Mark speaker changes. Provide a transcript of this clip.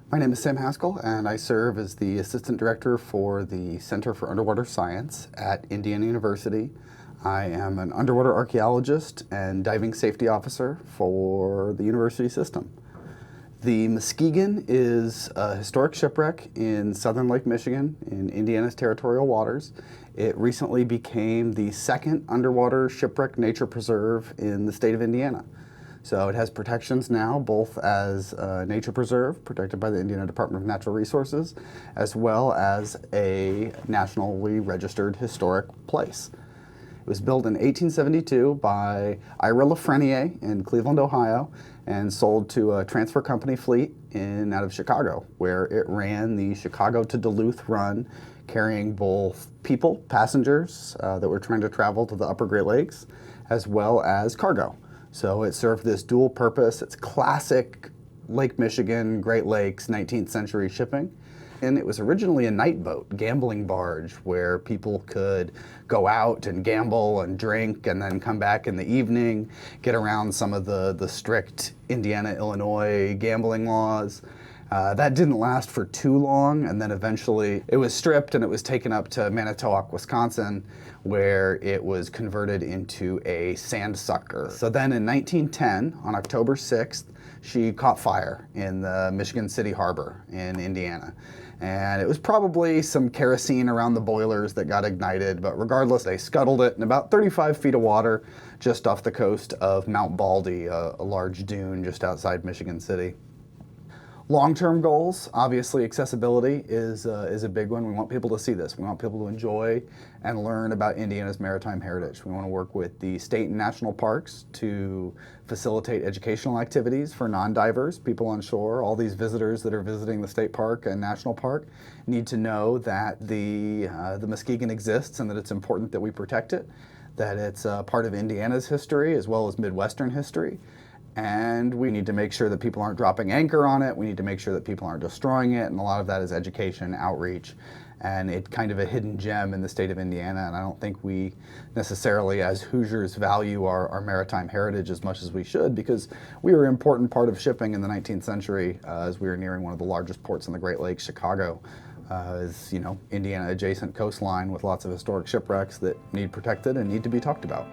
Speaker 1: My name is Sam Haskell, and I serve as the Assistant Director for the Center for Underwater Science at Indiana University. I am an underwater archaeologist and diving safety officer for the university system. The Muskegon is a historic shipwreck in southern Lake Michigan in Indiana's territorial waters. It recently became the second underwater Shipwreck Nature Preserve in the state of Indiana. So it has protections now, both as a nature preserve protected by the Indiana Department of Natural Resources, as well as a nationally registered historic place. It was built in 1872 by Ira Lafreniere in Cleveland, Ohio, and sold to a transfer company fleet out of Chicago, where it ran the Chicago to Duluth run, carrying both people, passengers that were trying to travel to the upper Great Lakes, as well as cargo. So it served this dual purpose. It's classic Lake Michigan, Great Lakes, 19th century shipping. And it was originally a night boat, gambling barge, where people could go out and gamble and drink and then come back in the evening, get around some of the strict Indiana, Illinois gambling laws. That didn't last for too long, and then eventually it was stripped and it was taken up to Manitowoc, Wisconsin, where it was converted into a sand sucker. So then in 1910, on October 6th, she caught fire in the Michigan City Harbor in Indiana. And it was probably some kerosene around the boilers that got ignited, but regardless, they scuttled it in about 35 feet of water just off the coast of Mount Baldy, a large dune just outside Michigan City. Long-term goals, obviously accessibility is a big one. We want people to see this. We want people to enjoy and learn about Indiana's maritime heritage. We want to work with the state and national parks to facilitate educational activities for non-divers, people on shore. All these visitors that are visiting the state park and national park need to know that the Muskegon exists and that it's important that we protect it, that it's part of Indiana's history as well as Midwestern history. And we need to make sure that people aren't dropping anchor on it. We need to make sure that people aren't destroying it. And a lot of that is education, outreach, and it's kind of a hidden gem in the state of Indiana. And I don't think we necessarily, as Hoosiers, value our maritime heritage as much as we should, because we were an important part of shipping in the 19th century as we were nearing one of the largest ports in the Great Lakes, Chicago. Is, Indiana adjacent coastline with lots of historic shipwrecks that need protected and need to be talked about.